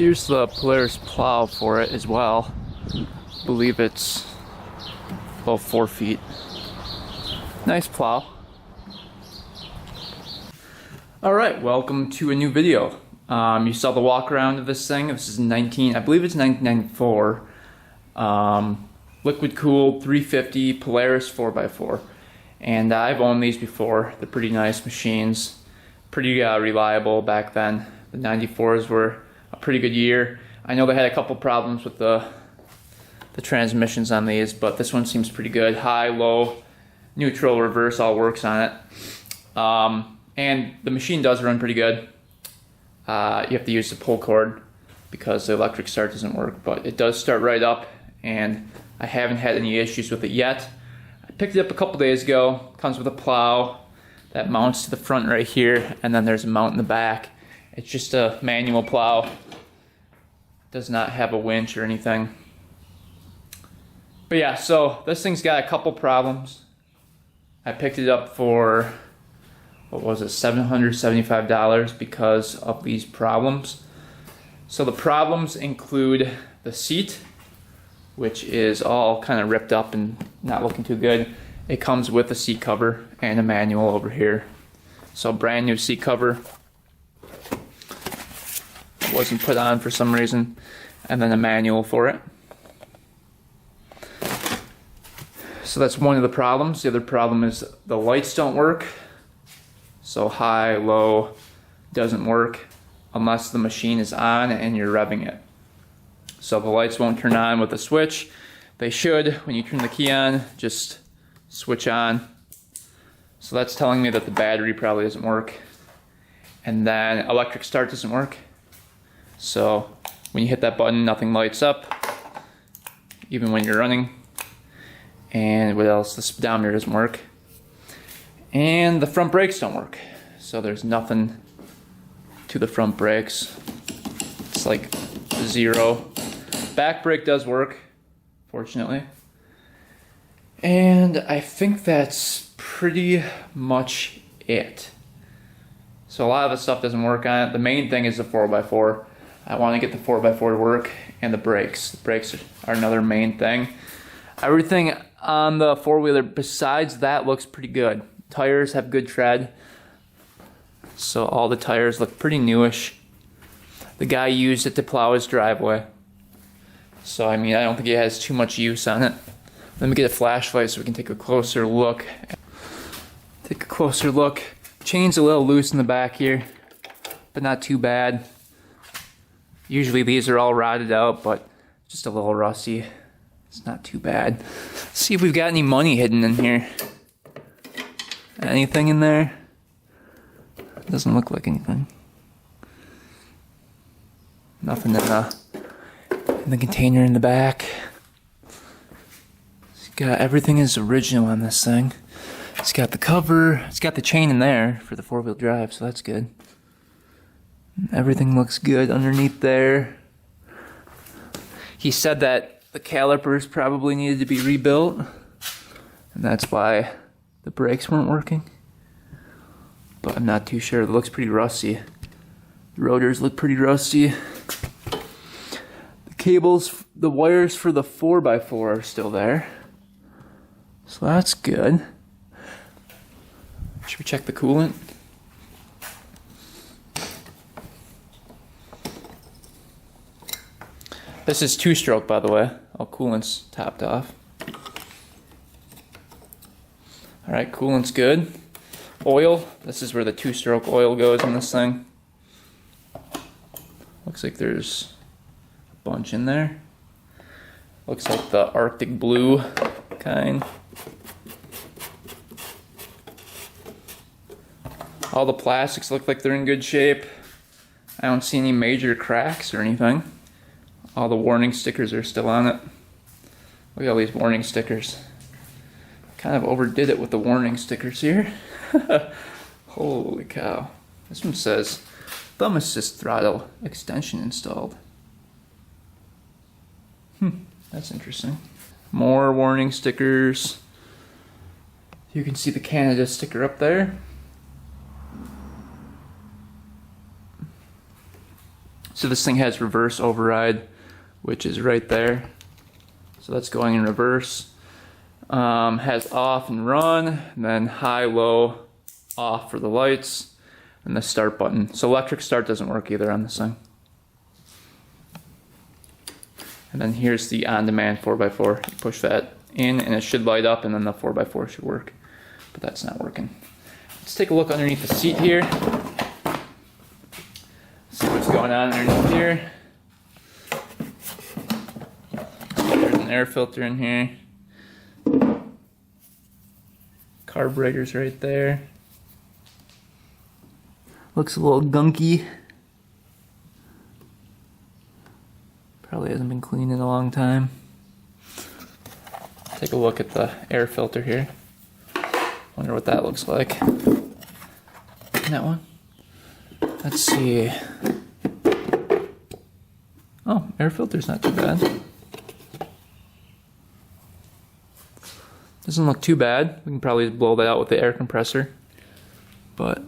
Here's the Polaris plow for it as well. I believe it's about 4 feet. Nice plow. Alright, welcome to a new video. You saw the walk around of this thing. This is I believe it's 1994. Liquid cooled 350 Polaris 4x4. And I've owned these before. They're pretty nice machines. Pretty reliable back then. The 94s were a pretty good year. I know they had a couple problems with the transmissions on these, but this one seems pretty good. High, low, neutral, reverse, all works on it. And the machine does run pretty good. You have to use the pull cord because the electric start doesn't work, but it does start right up, and I haven't had any issues with it yet. I picked it up a couple days ago. Comes with a plow that mounts to the front right here, and then there's a mount in the back. It's just a manual plow. Does not have a winch or anything. But yeah, so this thing's got a couple problems. I picked it up for, what was it, $775 because of these problems. So the problems include the seat, which is all kind of ripped up and not looking too good. It comes with a seat cover and a manual over here. So brand new seat cover. Wasn't put on for some reason. And then a manual for it. So that's one of the problems. The other problem is the lights don't work. So high, low doesn't work unless the machine is on and you're revving it. So the lights won't turn on with a switch. They should. When you turn the key on, just switch on. So that's telling me that the battery probably doesn't work. And then electric start doesn't work. So when you hit that button, nothing lights up, even when you're running. And what else? The speedometer doesn't work. And the front brakes don't work. So there's nothing to the front brakes. It's like zero. Back brake does work, fortunately. And I think that's pretty much it. So a lot of the stuff doesn't work on it. The main thing is the 4x4. I want to get the 4x4 to work, and the brakes. The brakes are another main thing. Everything on the four-wheeler besides that looks pretty good. Tires have good tread. So all the tires look pretty newish. The guy used it to plow his driveway. So I mean, I don't think it has too much use on it. Let me get a flashlight so we can take a closer look. Take a closer look. Chain's a little loose in the back here, but not too bad. Usually these are all rotted out, but just a little rusty. It's not too bad. Let's see if we've got any money hidden in here. Anything in there? Doesn't look like anything. Nothing in the container in the back. It's got everything is original on this thing. It's got the cover. It's got the chain in there for the four-wheel drive, so that's good. Everything looks good underneath there. He said that the calipers probably needed to be rebuilt, and that's why the brakes weren't working. But I'm not too sure. It looks pretty rusty. The rotors look pretty rusty. The cables, the wires for the 4x4 are still there. So that's good. Should we check the coolant? This is two-stroke, by the way. All coolant's topped off. Alright, coolant's good. Oil, this is where the two-stroke oil goes on this thing. Looks like there's a bunch in there. Looks like the Arctic blue kind. All the plastics look like they're in good shape. I don't see any major cracks or anything. All the warning stickers are still on it. Look at all these warning stickers. Kind of overdid it with the warning stickers here. Holy cow. This one says, thumb assist throttle extension installed. That's interesting. More warning stickers. You can see the Canada sticker up there. So this thing has reverse override, which is right there. So that's going in reverse. Has off and run, and then high, low, off for the lights, and the start button. So electric start doesn't work either on this thing. And then here's the on-demand 4x4. You push that in and it should light up, and then the 4x4 should work. But that's not working. Let's take a look underneath the seat here. See what's going on underneath here. There's an air filter in here. Carburetor's right there. Looks a little gunky. Probably hasn't been cleaned in a long time. Take a look at the air filter here. Wonder what that looks like. That one. Let's see. Oh, air filter's not too bad. Doesn't look too bad. We can probably blow that out with the air compressor. But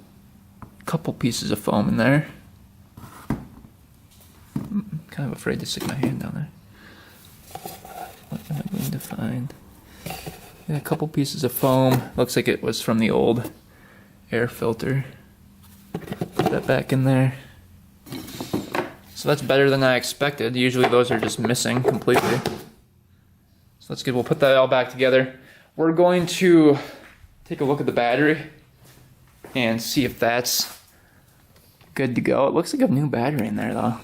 a couple pieces of foam in there. I'm kind of afraid to stick my hand down there. What am I going to find? Yeah, a couple pieces of foam. Looks like it was from the old air filter. Put that back in there. So that's better than I expected. Usually those are just missing completely. So that's good. We'll put that all back together. We're going to take a look at the battery and see if that's good to go. It looks like a new battery in there though.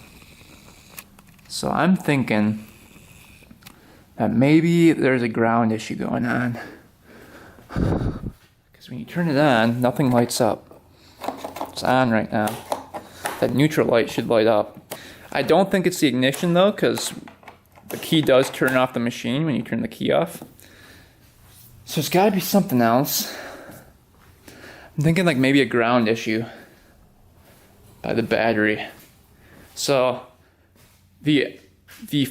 So I'm thinking that maybe there's a ground issue going on. Because when you turn it on, nothing lights up. It's on right now. That neutral light should light up. I don't think it's the ignition though, because the key does turn off the machine when you turn the key off. So it's gotta be something else. I'm thinking like maybe a ground issue by the battery. So the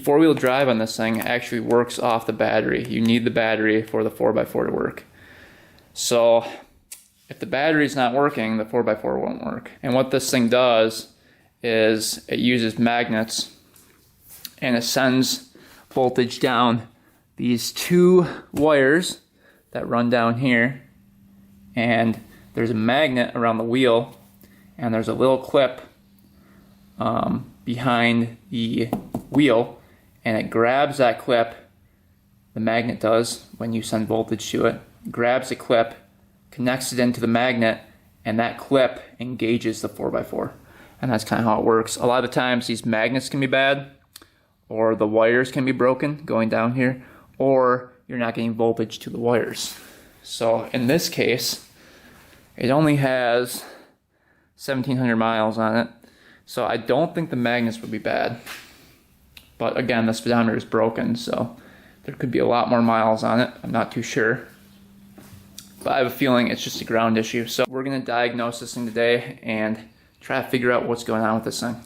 four-wheel drive on this thing actually works off the battery. You need the battery for the 4x4 to work. So if the battery's not working, the 4x4 won't work. And what this thing does is it uses magnets and it sends voltage down these two wires that run down here, and there's a magnet around the wheel, and there's a little clip behind the wheel, and it grabs that clip. The magnet does when you send voltage to it. Grabs the clip, connects it into the magnet, and that clip engages the 4x4. And that's kind of how it works. A lot of times these magnets can be bad, or the wires can be broken going down here, or you're not getting voltage to the wires. So in this case, it only has 1,700 miles on it. So I don't think the magnets would be bad. But again, the speedometer is broken, so there could be a lot more miles on it. I'm not too sure. But I have a feeling it's just a ground issue. So we're gonna diagnose this thing today and try to figure out what's going on with this thing.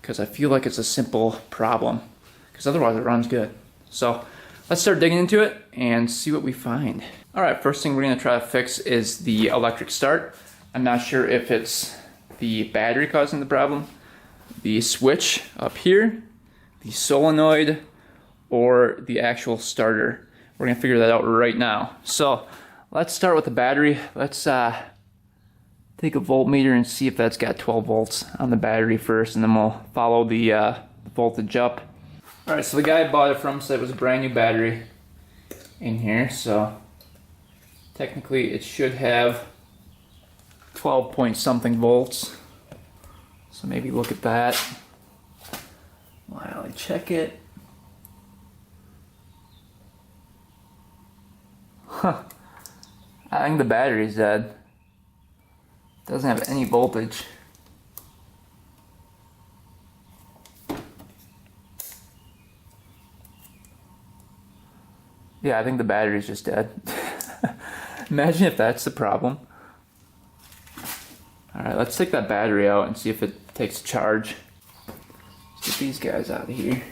Because I feel like it's a simple problem. Because otherwise it runs good. So let's start digging into it and see what we find. All right, first thing we're gonna try to fix is the electric start. I'm not sure if it's the battery causing the problem, the switch up here, the solenoid, or the actual starter. We're gonna figure that out right now. So let's start with the battery. Let's take a voltmeter and see if that's got 12 volts on the battery first, and then we'll follow the voltage up. All right, so the guy I bought it from said it was a brand new battery in here, so technically it should have 12 point something volts. So maybe look at that while I check it. Huh. I think the battery's dead. Doesn't have any voltage. Yeah, I think the battery's just dead. Imagine if that's the problem. Alright, let's take that battery out and see if it takes a charge. Let's get these guys out of here.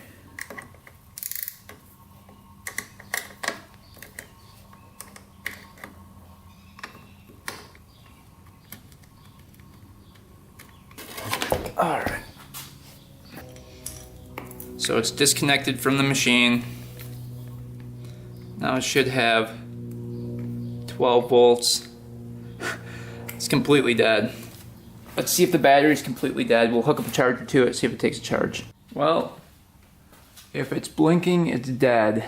Alright, So it's disconnected from the machine. Now it should have 12 volts. It's completely dead. Let's see if the battery's completely dead. We'll hook up a charger to it, see if it takes a charge. Well, if it's blinking, it's dead,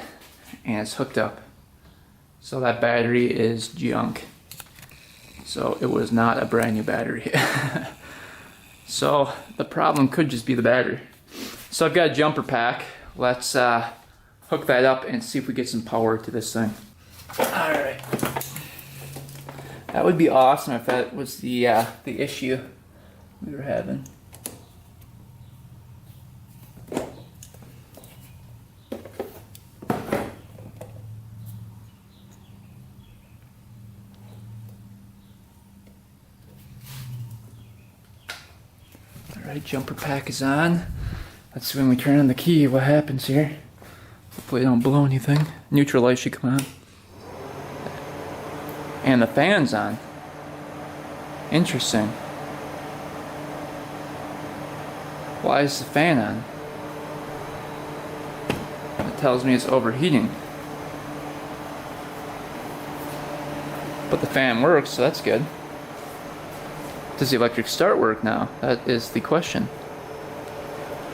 and it's hooked up. So that battery is junk. So it was not a brand new battery. So the problem could just be the battery. So I've got a jumper pack. Let's hook that up and see if we get some power to this thing. Alright. That would be awesome if that was the issue we were having. Alright, jumper pack is on. Let's see when we turn on the key what happens here. Hopefully it don't blow anything. Neutral light should come on. And the fan's on. Interesting. Why is the fan on? It tells me it's overheating. But the fan works, so that's good. Does the electric start work now? That is the question.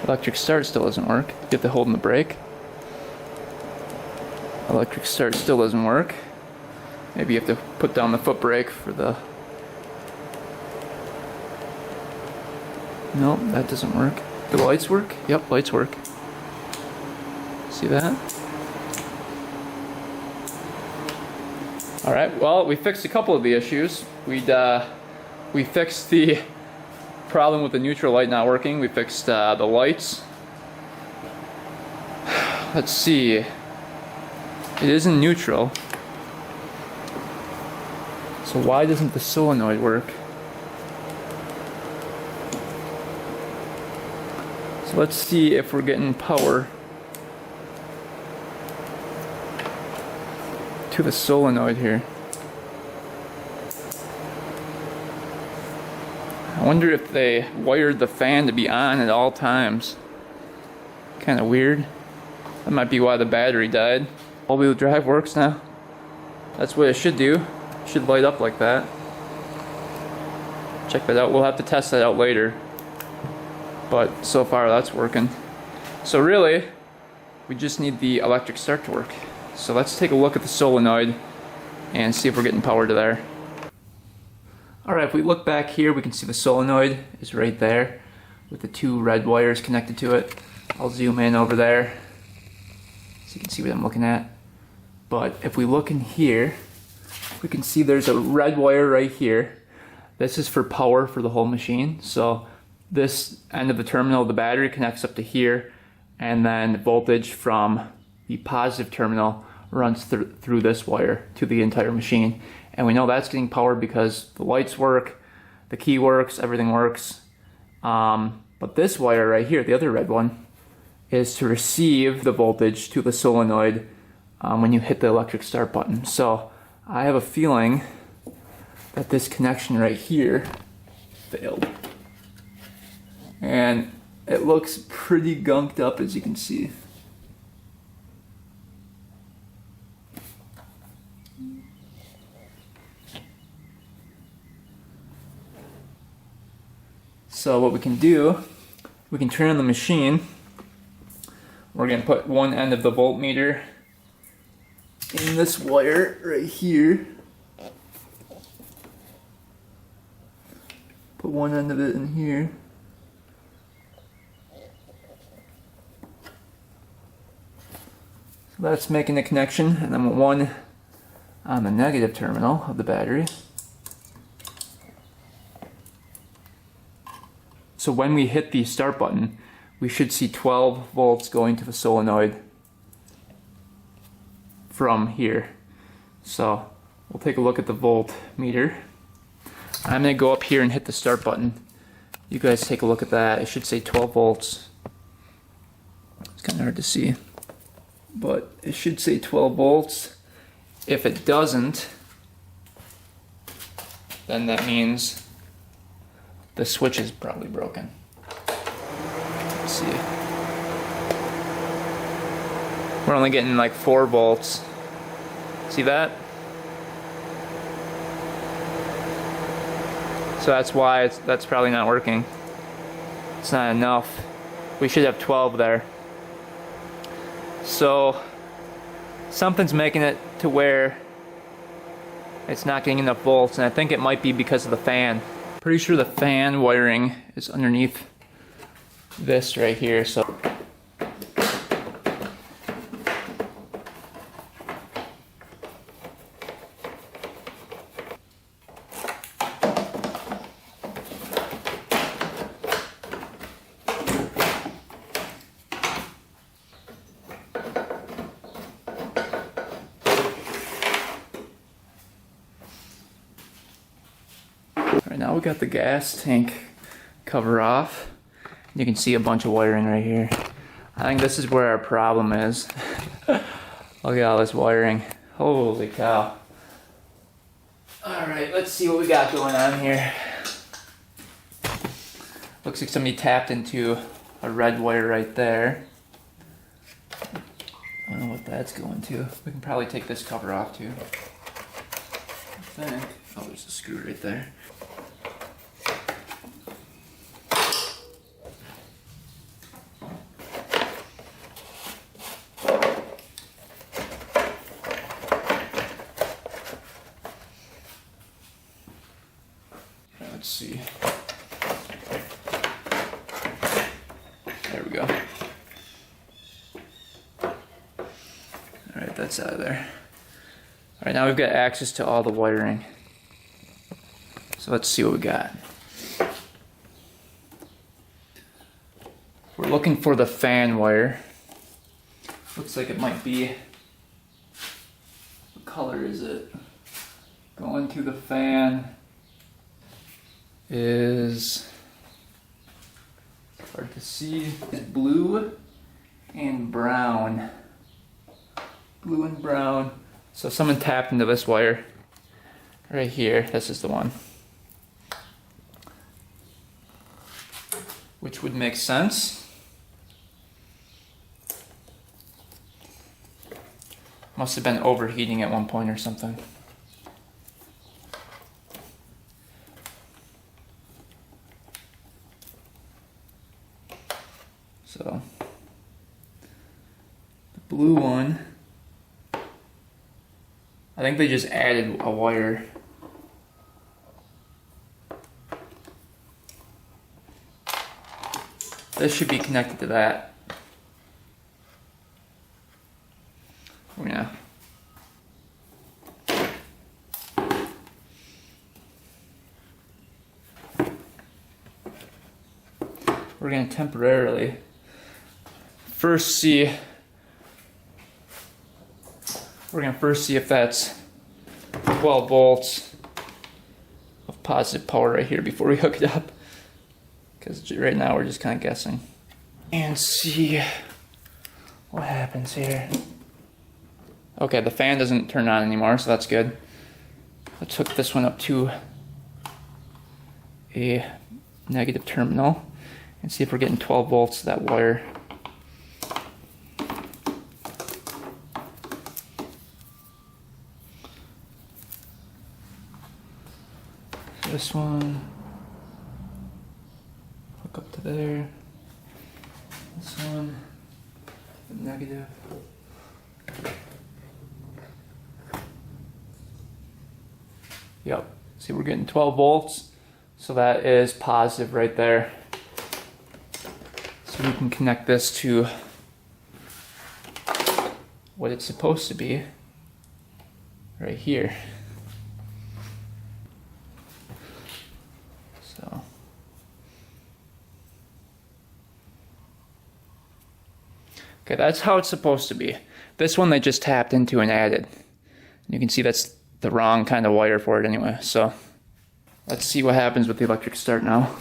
Electric start still doesn't work. You have to hold in the brake. Electric start still doesn't work. Maybe you have to put down the foot brake for the... Nope, that doesn't work. Do the lights work? Yep, lights work. See that? Alright, well, we fixed a couple of the issues. We fixed the problem with the neutral light not working. We fixed the lights. Let's see. It is in neutral. So why doesn't the solenoid work? So let's see if we're getting power to the solenoid here. I wonder if they wired the fan to be on at all times. Kind of weird. That might be why the battery died. All-wheel drive works now. That's what it should do. It should light up like that. Check that out. We'll have to test that out later. But so far that's working. So really, we just need the electric start to work. So let's take a look at the solenoid and see if we're getting power to there. Alright, if we look back here, we can see the solenoid is right there with the two red wires connected to it. I'll zoom in over there so you can see what I'm looking at. But if we look in here, we can see there's a red wire right here. This is for power for the whole machine. So this end of the terminal of the battery connects up to here, and then voltage from the positive terminal runs through this wire to the entire machine. And we know that's getting power because the lights work, the key works, everything works. But this wire right here, the other red one, is to receive the voltage to the solenoid when you hit the electric start button. So I have a feeling that this connection right here failed. And it looks pretty gunked up, as you can see. So what we can do, we can turn on the machine. We're going to put one end of the voltmeter in this wire right here. Put one end of it in here. So that's making a connection, and then one on the negative terminal of the battery. So when we hit the start button, we should see 12 volts going to the solenoid from here. So we'll take a look at the voltmeter. I'm going to go up here and hit the start button. You guys take a look at that. It should say 12 volts. It's kind of hard to see, but it should say 12 volts. If it doesn't, then that means the switch is probably broken. Let's see. We're only getting like 4 volts. See that? So that's why that's probably not working. It's not enough. We should have 12 there. So something's making it to where it's not getting enough volts, and I think it might be because of the fan. Pretty sure the fan wiring is underneath this right here. So right now we got the gas tank cover off. You can see a bunch of wiring right here. I think this is where our problem is. Look at all this wiring. Holy cow. Alright, let's see what we got going on here. Looks like somebody tapped into a red wire right there. I don't know what that's going to. We can probably take this cover off too. I think. Oh, there's a screw right there. Let's see. There we go. Alright, that's out of there. Alright, now we've got access to all the wiring. So let's see what we got. We're looking for the fan wire. Looks like it might be... What color is it? Going to the fan is... hard to see. It's blue and brown. Blue and brown. So someone tapped into this wire right here. This is the one. Which would make sense. Must have been overheating at one point or something. So, the blue one, I think they just added a wire. This should be connected to that. Yeah. We're going to temporarily first see if that's 12 volts of positive power right here before we hook it up, because right now we're just kind of guessing, and see what happens here. Okay, the fan doesn't turn on anymore, so that's good. Let's hook this one up to a negative terminal and see if we're getting 12 volts to that wire. This one, hook up to there. This one, negative. Yep, see, we're getting 12 volts, so that is positive right there. So we can connect this to what it's supposed to be right here. So okay, that's how it's supposed to be. This one they just tapped into and added. You can see that's the wrong kind of wire for it anyway. So let's see what happens with the electric start now.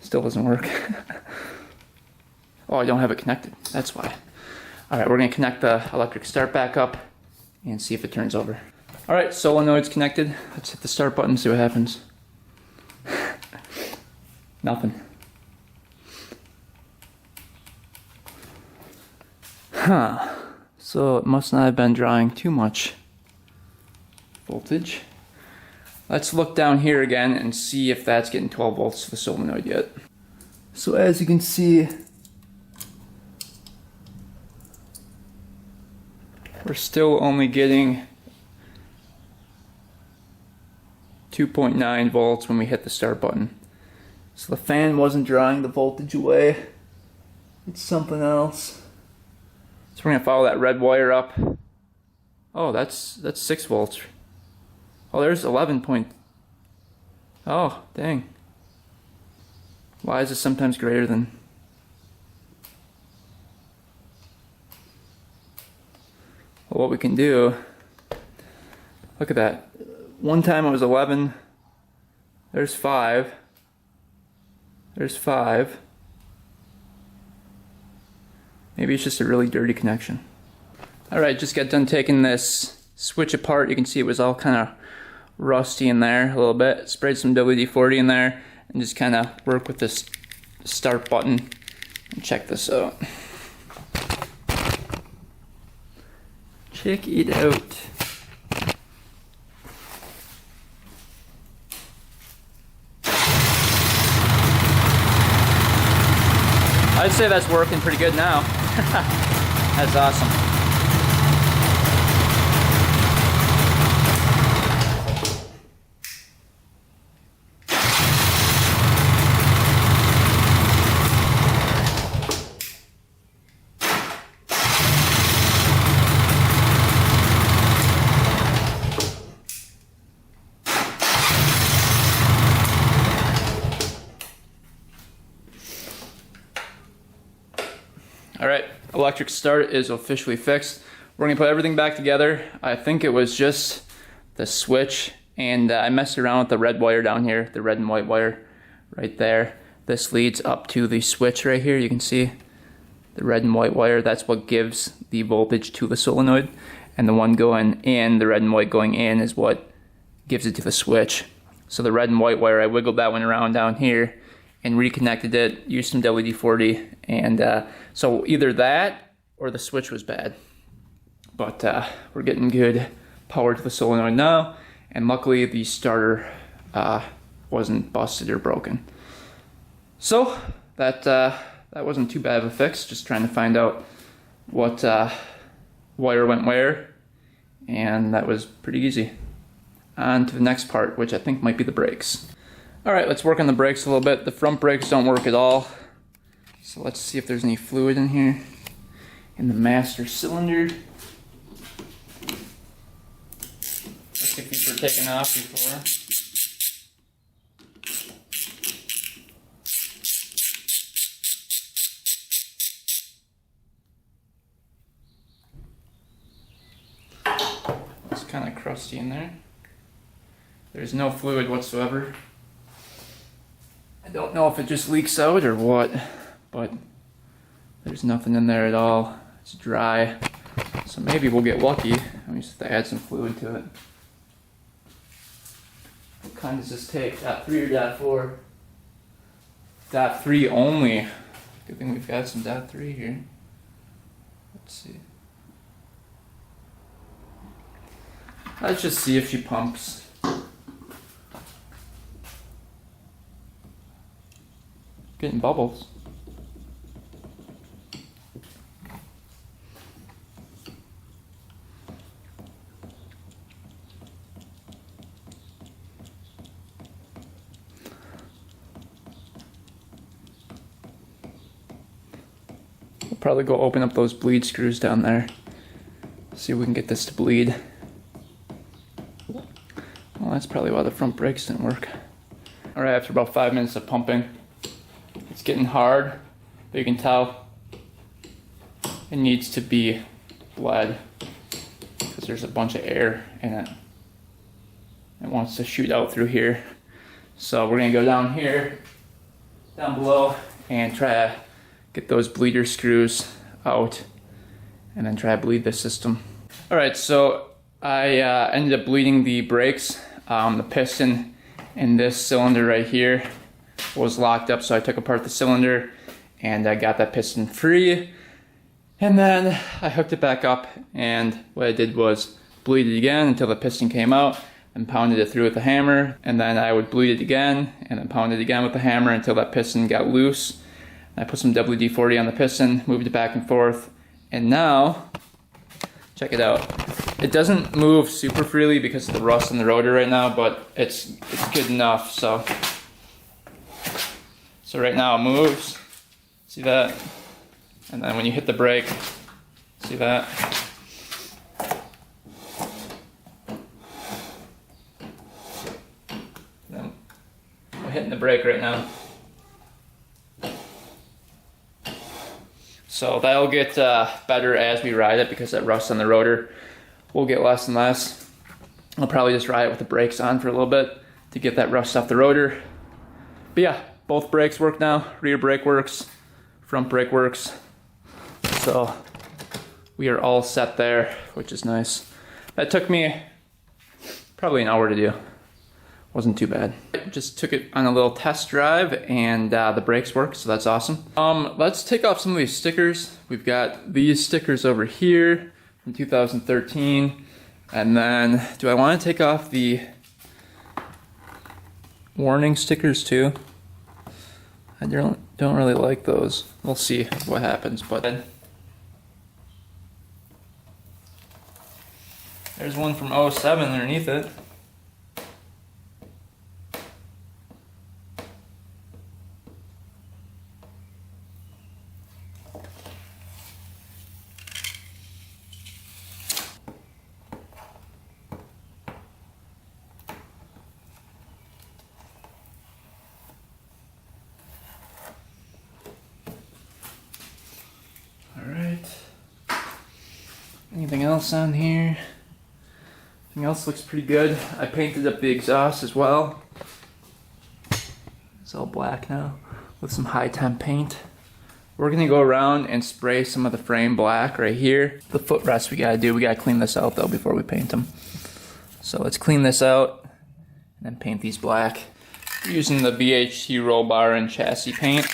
Still doesn't work. Oh, I don't have it connected. That's why. Alright, we're going to connect the electric start back up and see if it turns over. Alright, solenoid's connected. Let's hit the start button and see what happens. Nothing. Huh. So it must not have been drawing too much voltage. Let's look down here again and see if that's getting 12 volts to the solenoid yet. So as you can see, we're still only getting 2.9 volts when we hit the start button. So the fan wasn't drawing the voltage away. It's something else. So we're gonna follow that red wire up. Oh, that's 6 volts. Oh, there's 11 point. Oh, dang. Why is it sometimes greater than? Well, what we can do, look at that. One time it was 11. There's 5. There's 5. Maybe it's just a really dirty connection. Alright, just got done taking this switch apart. You can see it was all kind of rusty in there a little bit. Sprayed some WD-40 in there and just kind of work with this start button and check this out. Check it out. I'd say that's working pretty good now. That's awesome. Alright, electric start is officially fixed. We're going to put everything back together. I think it was just the switch, and I messed around with the red wire down here, the red and white wire right there. This leads up to the switch right here. You can see the red and white wire. That's what gives the voltage to the solenoid. And the one going in, the red and white going in, is what gives it to the switch. So the red and white wire, I wiggled that one around down here and reconnected it, used some WD-40, and so either that or the switch was bad. But we're getting good power to the solenoid now, and luckily the starter wasn't busted or broken. So that wasn't too bad of a fix, just trying to find out what wire went where, and that was pretty easy. On to the next part, which I think might be the brakes. Alright, let's work on the brakes a little bit. The front brakes don't work at all. So let's see if there's any fluid in here. In the master cylinder. Let's get these were taken off before. It's kind of crusty in there. There's no fluid whatsoever. I don't know if it just leaks out or what, but there's nothing in there at all. It's dry, so maybe we'll get lucky. We just have to add some fluid to it. What kind does this take? .3 or .4? .3 only. Good thing we've got some .3 here. Let's see. Let's just see if she pumps. Getting bubbles. We'll probably go open up those bleed screws down there. See if we can get this to bleed. Well, that's probably why the front brakes didn't work. Alright, after about 5 minutes of pumping, it's getting hard, but you can tell it needs to be bled because there's a bunch of air in it. It wants to shoot out through here. So we're gonna go down here, down below, and try to get those bleeder screws out and then try to bleed the system. Alright, so I ended up bleeding the brakes. The piston in this cylinder right here was locked up, so I took apart the cylinder and I got that piston free. And then I hooked it back up, and what I did was bleed it again until the piston came out, and pounded it through with the hammer, and then I would bleed it again, and then pound it again with the hammer until that piston got loose. And I put some WD-40 on the piston, moved it back and forth, and now, check it out. It doesn't move super freely because of the rust in the rotor right now, but it's good enough. So right now it moves, see that? And then when you hit the brake, see that? I'm hitting the brake right now. So that'll get better as we ride it because that rust on the rotor will get less and less. I'll probably just ride it with the brakes on for a little bit to get that rust off the rotor. But yeah, both brakes work now. Rear brake works, front brake works. So we are all set there, which is nice. That took me probably an hour to do. Wasn't too bad. Just took it on a little test drive, and the brakes work, so that's awesome. Let's take off some of these stickers. We've got these stickers over here from 2013, and then do I want to take off the warning stickers too? I don't really like those. We'll see what happens, but there's one from 07 underneath it. Anything else on here? Everything else looks pretty good. I painted up the exhaust as well. It's all black now with some high temp paint. We're gonna go around and spray some of the frame black right here. The footrest we gotta clean this out though before we paint them. So let's clean this out and then paint these black. We're using the VHT roll bar and chassis paint.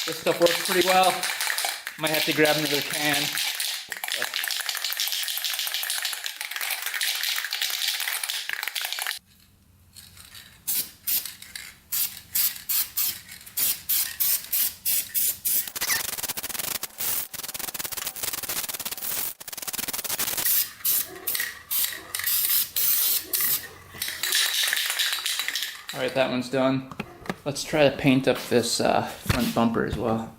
This stuff works pretty well. Might have to grab another can. Alright, that one's done. Let's try to paint up this front bumper as well.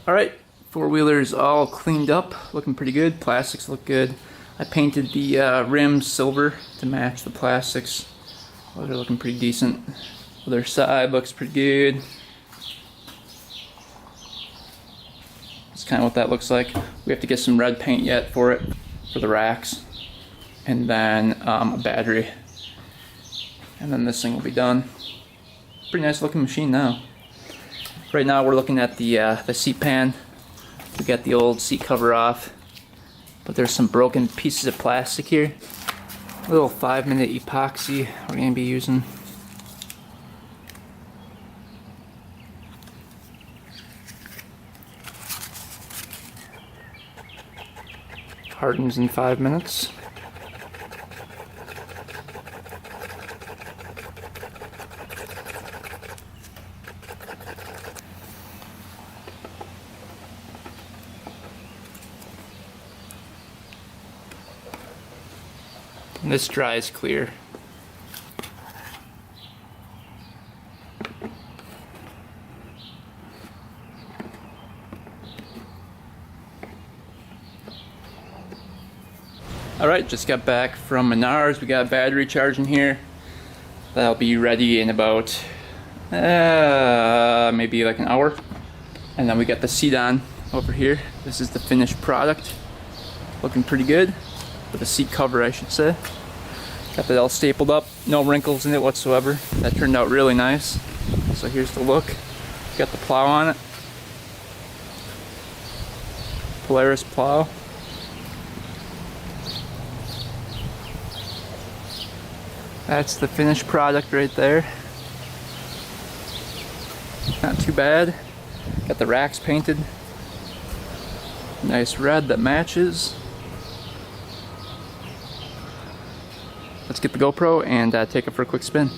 Alright, four-wheeler's all cleaned up, looking pretty good. Plastics look good. I painted the rims silver to match the plastics. Those are looking pretty decent. Other side looks pretty good. That's kind of what that looks like. We have to get some red paint yet for it, for the racks. And then a battery. And then this thing will be done. Pretty nice looking machine now. Right now we're looking at the seat pan. We got the old seat cover off, but there's some broken pieces of plastic here. A little 5-minute epoxy we're going to be using. Hardens in 5 minutes. And this dries clear. Alright, just got back from Menards. We got a battery charging here. That'll be ready in about maybe like an hour. And then we got the seat on over here. This is the finished product. Looking pretty good. With the seat cover, I should say. Got that all stapled up. No wrinkles in it whatsoever. That turned out really nice. So here's the look. Got the plow on it. Polaris plow. That's the finished product right there. Not too bad. Got the racks painted. Nice red that matches. Let's get the GoPro and take it for a quick spin.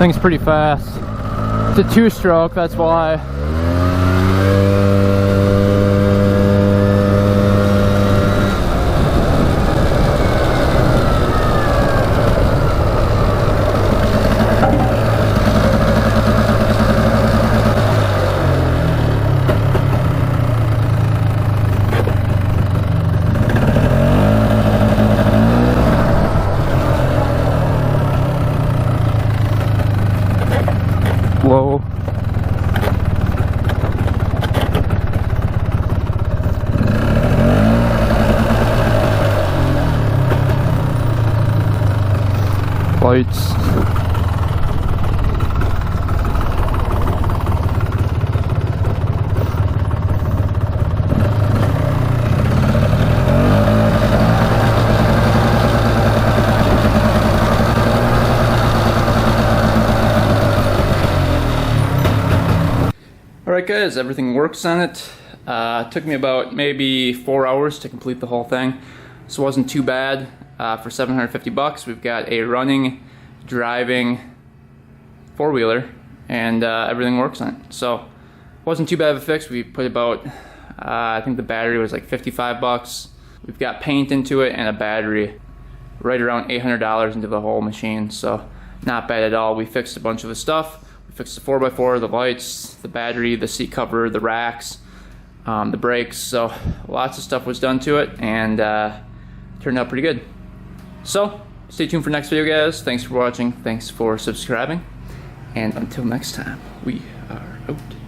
Thing's pretty fast. It's a 2-stroke, that's why. Whoa. Lights. Alright guys, everything works on it. It took me about maybe 4 hours to complete the whole thing, so it wasn't too bad. For $750 we've got a running, driving 4-wheeler, and everything works on it. So it wasn't too bad of a fix. We put about, I think the battery was like $55. We've got paint into it and a battery, right around $800 into the whole machine, so not bad at all. We fixed a bunch of the stuff. We fixed the 4x4, the lights, the battery, the seat cover, the racks, the brakes, so lots of stuff was done to it, and turned out pretty good. So stay tuned for next video guys. Thanks for watching, thanks for subscribing, and until next time, we are out.